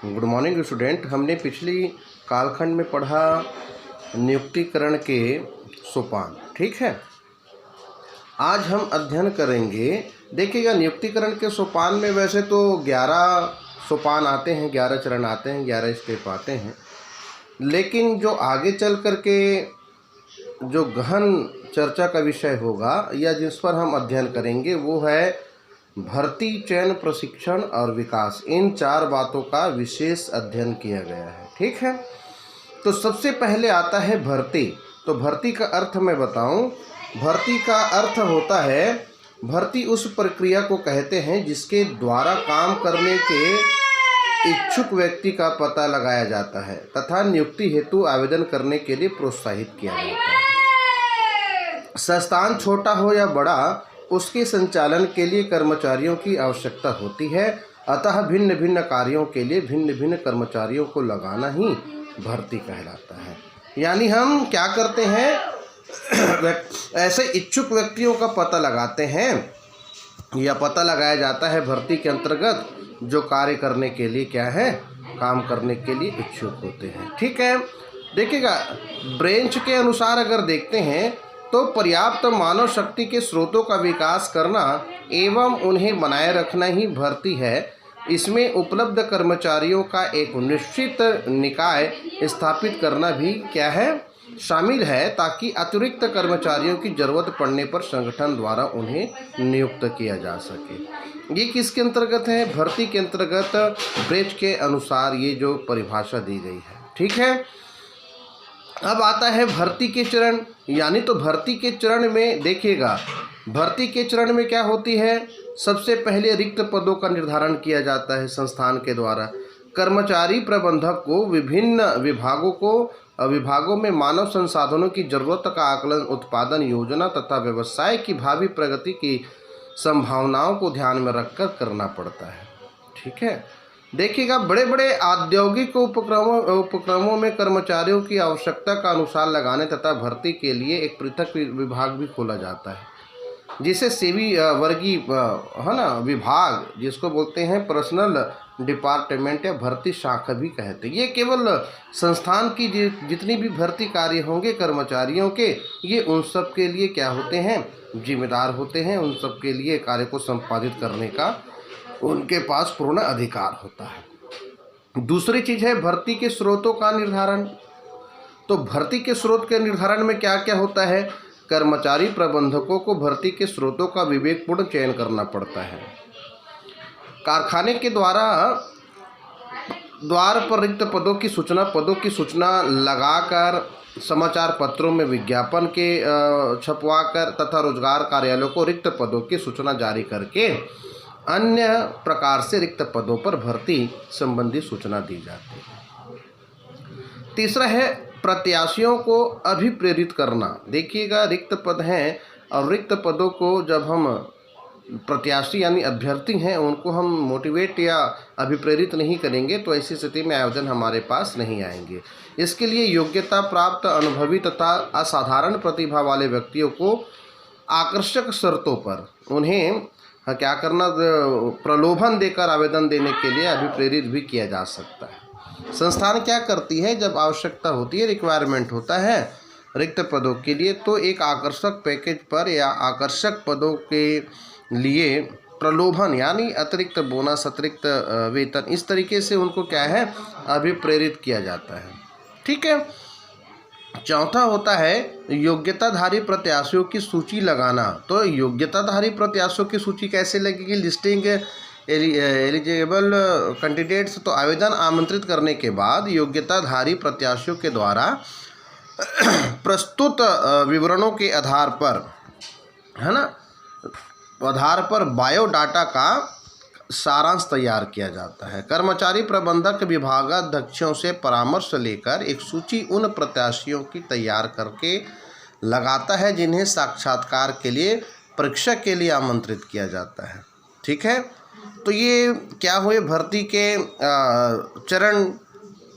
Good morning student. हमने पिछली कालखंड में पढ़ा नियुक्तिकरण के सोपान, ठीक है। आज हम अध्ययन करेंगे। देखिएगा, नियुक्तिकरण के सोपान में वैसे तो 11 सोपान आते हैं, 11 चरण आते हैं, 11 स्टेप आते हैं, लेकिन जो आगे चल कर के जो गहन चर्चा का विषय होगा या जिस पर हम अध्ययन करेंगे वो है भर्ती, चयन, प्रशिक्षण और विकास। इन 4 बातों का विशेष अध्ययन किया गया है, ठीक है। तो सबसे पहले आता है भर्ती। तो भर्ती का अर्थ मैं बताऊं। भर्ती का अर्थ होता है, भर्ती उस प्रक्रिया को कहते हैं जिसके द्वारा काम करने के इच्छुक व्यक्ति का पता लगाया जाता है तथा नियुक्ति हेतु आवेदन करने के लिए प्रोत्साहित किया जाता है। संस्थान छोटा हो या बड़ा, उसके संचालन के लिए कर्मचारियों की आवश्यकता होती है, अतः भिन्न भिन्न कार्यों के लिए भिन्न भिन्न कर्मचारियों को लगाना ही भर्ती कहलाता है। यानी हम क्या करते हैं, ऐसे इच्छुक व्यक्तियों का पता लगाते हैं या पता लगाया जाता है भर्ती के अंतर्गत जो कार्य करने के लिए क्या है, काम करने के लिए इच्छुक होते हैं, ठीक है। देखिएगा, ब्रेंच के अनुसार अगर देखते हैं तो पर्याप्त मानव शक्ति के स्रोतों का विकास करना एवं उन्हें बनाए रखना ही भर्ती है। इसमें उपलब्ध कर्मचारियों का एक निश्चित निकाय स्थापित करना भी क्या है, शामिल है, ताकि अतिरिक्त कर्मचारियों की जरूरत पड़ने पर संगठन द्वारा उन्हें नियुक्त किया जा सके। ये किसके अंतर्गत है? भर्ती के अंतर्गत ब्रेच के अनुसार ये जो परिभाषा दी गई है, ठीक है। अब आता है भर्ती के चरण। यानी तो भर्ती के चरण में देखिएगा, भर्ती के चरण में क्या होती है, सबसे पहले रिक्त पदों का निर्धारण किया जाता है संस्थान के द्वारा। कर्मचारी प्रबंधक को विभिन्न विभागों में मानव संसाधनों की जरूरत का आकलन, उत्पादन योजना तथा व्यवसाय की भावी प्रगति की संभावनाओं को ध्यान में रखकर करना पड़ता है, ठीक है। देखिएगा, बड़े बड़े औद्योगिक उपक्रमों में कर्मचारियों की आवश्यकता का अनुसार लगाने तथा भर्ती के लिए एक पृथक विभाग भी खोला जाता है, जिसे सेवी वर्गीय है ना विभाग, जिसको बोलते हैं पर्सनल डिपार्टमेंट या भर्ती शाखा भी कहते हैं। ये केवल संस्थान की जितनी भी भर्ती कार्य होंगे कर्मचारियों के, ये उन सब के लिए क्या होते हैं, जिम्मेदार होते हैं। उन सब के लिए कार्य को संपादित करने का उनके पास पूर्ण अधिकार होता है। दूसरी चीज़ है भर्ती के स्रोतों का निर्धारण। तो भर्ती के स्रोत के निर्धारण में क्या क्या होता है, कर्मचारी प्रबंधकों को भर्ती के स्रोतों का विवेकपूर्ण चयन करना पड़ता है। कारखाने के द्वार पर रिक्त पदों की सूचना लगाकर, समाचार पत्रों में विज्ञापन के छपवाकर तथा रोजगार कार्यालयों को रिक्त पदों की सूचना जारी करके अन्य प्रकार से रिक्त पदों पर भर्ती संबंधी सूचना दी जाती है। तीसरा है प्रत्याशियों को अभिप्रेरित करना। देखिएगा, रिक्त पद हैं और रिक्त पदों को जब हम प्रत्याशी यानी अभ्यर्थी हैं उनको हम मोटिवेट या अभिप्रेरित नहीं करेंगे तो ऐसी स्थिति में आवेदन हमारे पास नहीं आएंगे। इसके लिए योग्यता प्राप्त, अनुभवी तथा असाधारण प्रतिभा वाले व्यक्तियों को आकर्षक शर्तों पर उन्हें क्या करना, प्रलोभन देकर आवेदन देने के लिए अभिप्रेरित भी किया जा सकता है। संस्थान क्या करती है, जब आवश्यकता होती है, रिक्वायरमेंट होता है रिक्त पदों के लिए, तो एक आकर्षक पैकेज पर या आकर्षक पदों के लिए प्रलोभन यानी अतिरिक्त बोनस, अतिरिक्त वेतन, इस तरीके से उनको क्या है, अभिप्रेरित किया जाता है, ठीक है। चौथा होता है योग्यताधारी प्रत्याशियों की सूची लगाना। तो योग्यताधारी प्रत्याशियों की सूची कैसे लगेगी, लिस्टिंग एलिजिबल कैंडिडेट्स। तो आवेदन आमंत्रित करने के बाद योग्यताधारी प्रत्याशियों के द्वारा प्रस्तुत विवरणों के आधार पर, है ना, बायोडाटा का सारांश तैयार किया जाता है। कर्मचारी प्रबंधक विभागाध्यक्षों से परामर्श लेकर एक सूची उन प्रत्याशियों की तैयार करके लगाता है जिन्हें साक्षात्कार के लिए, परीक्षा के लिए आमंत्रित किया जाता है, ठीक है। तो ये क्या हुए भर्ती के चरण।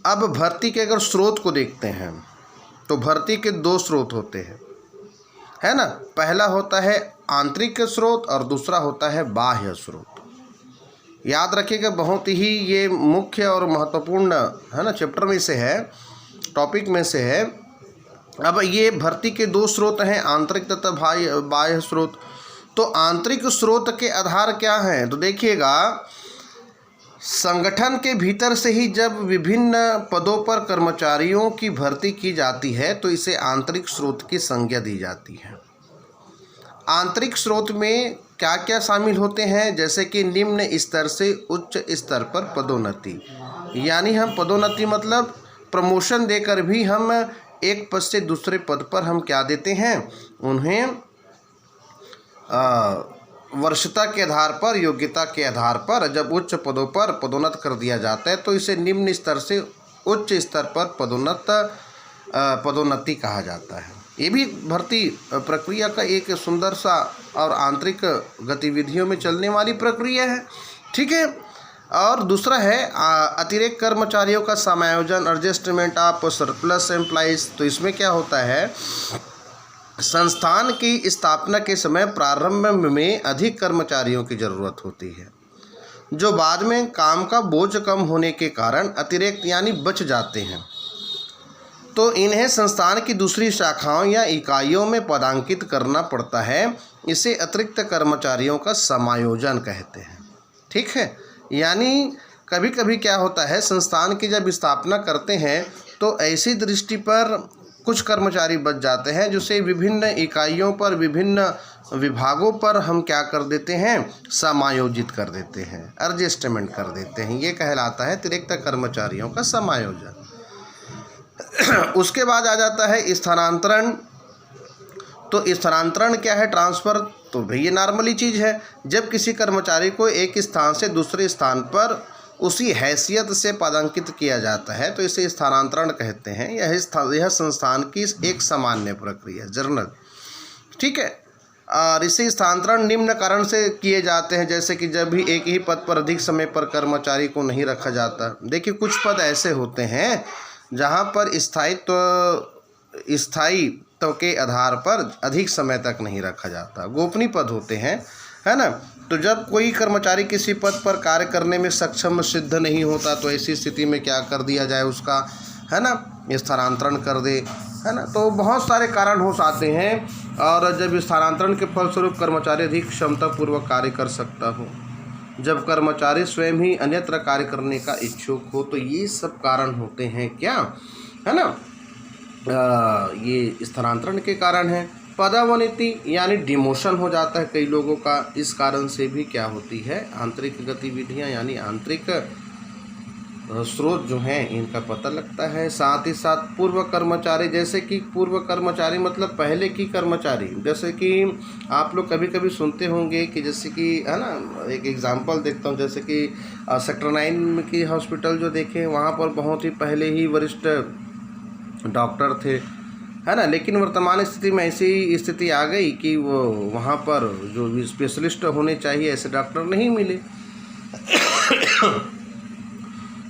अब भर्ती के अगर स्रोत को देखते हैं तो भर्ती के 2 स्रोत होते हैं, है ना। पहला होता है आंतरिक स्रोत और दूसरा होता है बाह्य स्रोत। याद रखिएगा, बहुत ही ये मुख्य और महत्वपूर्ण है ना चैप्टर में से है, टॉपिक में से है। अब ये भर्ती के दो स्रोत हैं, आंतरिक तथा बाह्य स्रोत। तो आंतरिक स्रोत के आधार क्या हैं? तो देखिएगा, संगठन के भीतर से ही जब विभिन्न पदों पर कर्मचारियों की भर्ती की जाती है तो इसे आंतरिक स्रोत की संज्ञा दी जाती है। आंतरिक स्रोत में क्या क्या शामिल होते हैं? जैसे कि निम्न स्तर से उच्च स्तर पर पदोन्नति, यानी हम पदोन्नति मतलब प्रमोशन देकर भी हम एक पद से दूसरे पद पर हम क्या देते हैं, उन्हें वर्षता के आधार पर, योग्यता के आधार पर जब उच्च पदों पर पदोन्नत कर दिया जाता है तो इसे निम्न स्तर से उच्च स्तर पर पदोन्नति कहा जाता है। ये भी भर्ती प्रक्रिया का एक सुंदर सा और आंतरिक गतिविधियों में चलने वाली प्रक्रिया है, ठीक है। और दूसरा है अतिरिक्त कर्मचारियों का समायोजन, एडजस्टमेंट ऑफ सरप्लस एम्प्लॉइज। तो इसमें क्या होता है, संस्थान की स्थापना के समय प्रारंभ में अधिक कर्मचारियों की ज़रूरत होती है, जो बाद में काम का बोझ कम होने के कारण अतिरिक्त यानी बच जाते हैं, तो इन्हें संस्थान की दूसरी शाखाओं या इकाइयों में पदांकित करना पड़ता है। इसे अतिरिक्त कर्मचारियों का समायोजन कहते हैं, ठीक है। यानी कभी कभी क्या होता है, संस्थान की जब स्थापना करते हैं तो ऐसी दृष्टि पर कुछ कर्मचारी बच जाते हैं, जिसे विभिन्न इकाइयों पर, विभिन्न विभागों पर हम क्या कर देते हैं, समायोजित कर देते हैं, एडजस्टमेंट कर देते हैं। ये कहलाता है अतिरिक्त कर्मचारियों का समायोजन। उसके बाद आ जाता है स्थानांतरण। तो स्थानांतरण क्या है, ट्रांसफ़र। तो भाई ये नॉर्मली चीज़ है, जब किसी कर्मचारी को एक स्थान से दूसरे स्थान पर उसी हैसियत से पदांकित किया जाता है तो इसे स्थानांतरण कहते हैं। यह संस्थान की एक सामान्य प्रक्रिया, जर्नल, ठीक है। और इसे स्थानांतरण निम्न कारण से किए जाते हैं, जैसे कि जब भी एक ही पद पर अधिक समय पर कर्मचारी को नहीं रखा जाता। देखिए, कुछ पद ऐसे होते हैं जहां पर स्थायित्व के आधार पर अधिक समय तक नहीं रखा जाता, गोपनीय पद होते हैं, है ना। तो जब कोई कर्मचारी किसी पद पर कार्य करने में सक्षम सिद्ध नहीं होता तो ऐसी स्थिति में क्या कर दिया जाए, उसका, है ना, स्थानांतरण कर दे, है ना। तो बहुत सारे कारण हो सकते हैं। और जब स्थानांतरण के फलस्वरूप कर्मचारी अधिक क्षमतापूर्वक कार्य कर सकता हो, जब कर्मचारी स्वयं ही अन्यत्र कार्य करने का इच्छुक हो, तो ये सब कारण होते हैं क्या, है ना, ये स्थानांतरण के कारण है। पदोन्नति यानी डिमोशन हो जाता है कई लोगों का, इस कारण से भी क्या होती है, आंतरिक गतिविधियां यानी आंतरिक स्रोत जो हैं इनका पता लगता है। साथ ही साथ पूर्व कर्मचारी, जैसे कि पूर्व कर्मचारी मतलब पहले की कर्मचारी, जैसे कि आप लोग कभी कभी सुनते होंगे कि जैसे कि, है ना, एक एग्जांपल देखता हूँ, जैसे कि सेक्टर 9 की हॉस्पिटल जो देखें, वहाँ पर बहुत ही पहले ही वरिष्ठ डॉक्टर थे, है ना। लेकिन वर्तमान स्थिति में ऐसी स्थिति आ गई कि वो वहाँ पर जो स्पेशलिस्ट होने चाहिए ऐसे डॉक्टर नहीं मिले।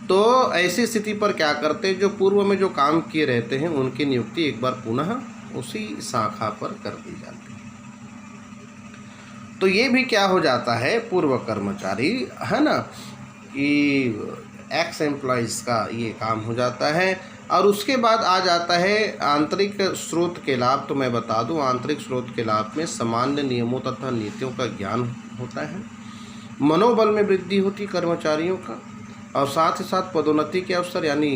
तो ऐसी स्थिति पर क्या करते, जो पूर्व में जो काम किए रहते हैं उनकी नियुक्ति एक बार पुनः उसी शाखा पर कर दी जाती है। तो ये भी क्या हो जाता है, पूर्व कर्मचारी, है ना, कि एक्स एम्प्लॉइज़ का ये काम हो जाता है। और उसके बाद आ जाता है आंतरिक स्रोत के लाभ। तो मैं बता दूं, आंतरिक स्रोत के लाभ में सामान्य नियमों तथा नीतियों का ज्ञान होता है, मनोबल में वृद्धि होती कर्मचारियों का, और साथ ही साथ पदोन्नति के अवसर यानी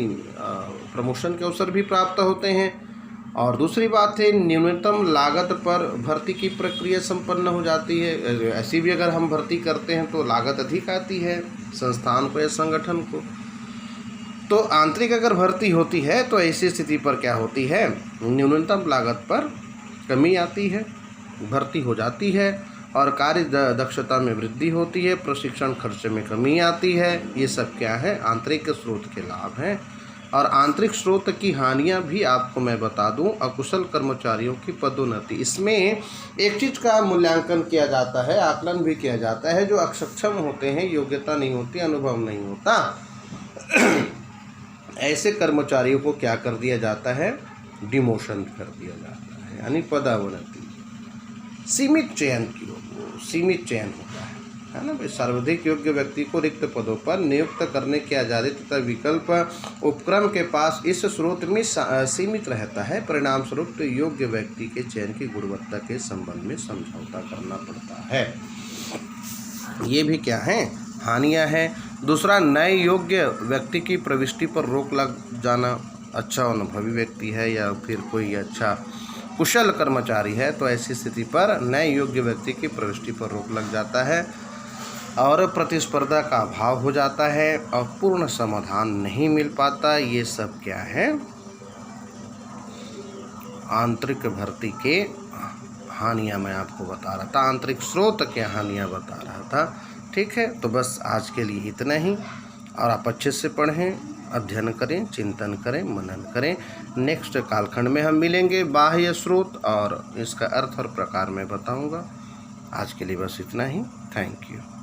प्रमोशन के अवसर भी प्राप्त होते हैं। और दूसरी बात है, न्यूनतम लागत पर भर्ती की प्रक्रिया संपन्न हो जाती है। ऐसी भी अगर हम भर्ती करते हैं तो लागत अधिक आती है संस्थान को या संगठन को। तो आंतरिक अगर भर्ती होती है तो ऐसी स्थिति पर क्या होती है, न्यूनतम लागत पर कमी आती है, भर्ती हो जाती है, और कार्य दक्षता में वृद्धि होती है, प्रशिक्षण खर्च में कमी आती है। ये सब क्या है, आंतरिक स्रोत के लाभ हैं। और आंतरिक स्रोत की हानियां भी आपको मैं बता दूं, अकुशल कर्मचारियों की पदोन्नति। इसमें एक चीज़ का मूल्यांकन किया जाता है, आकलन भी किया जाता है, जो अक्षम होते हैं, योग्यता नहीं होती, अनुभव नहीं होता, ऐसे कर्मचारियों को क्या कर दिया जाता है, डिमोशन कर दिया जाता है, यानी पदोन्नति। सीमित चयन होता है, है ना भाई। सर्वाधिक योग्य व्यक्ति को रिक्त पदों पर नियुक्त करने की आज़ादी तथा विकल्प उपक्रम के पास इस स्रोत में सीमित रहता है। परिणाम स्वरूप योग्य व्यक्ति के चयन की गुणवत्ता के संबंध में समझौता करना पड़ता है। ये भी क्या है, हानियां हैं। दूसरा, नए योग्य व्यक्ति की प्रविष्टि पर रोक लग जाना। अच्छा अनुभवी व्यक्ति है या फिर कोई अच्छा कुशल कर्मचारी है तो ऐसी स्थिति पर नए योग्य व्यक्ति की प्रविष्टि पर रोक लग जाता है और प्रतिस्पर्धा का अभाव हो जाता है और पूर्ण समाधान नहीं मिल पाता। ये सब क्या है, आंतरिक भर्ती के हानियां मैं आपको बता रहा था, आंतरिक स्रोत के हानियां बता रहा था। ठीक है, तो बस आज के लिए इतना ही। और आप अच्छे से पढ़ें, अध्ययन करें, चिंतन करें, मनन करें। नेक्स्ट कालखंड में हम मिलेंगे। बाह्य स्रोत और इसका अर्थ और प्रकार मैं बताऊंगा। आज के लिए बस इतना ही। Thank you.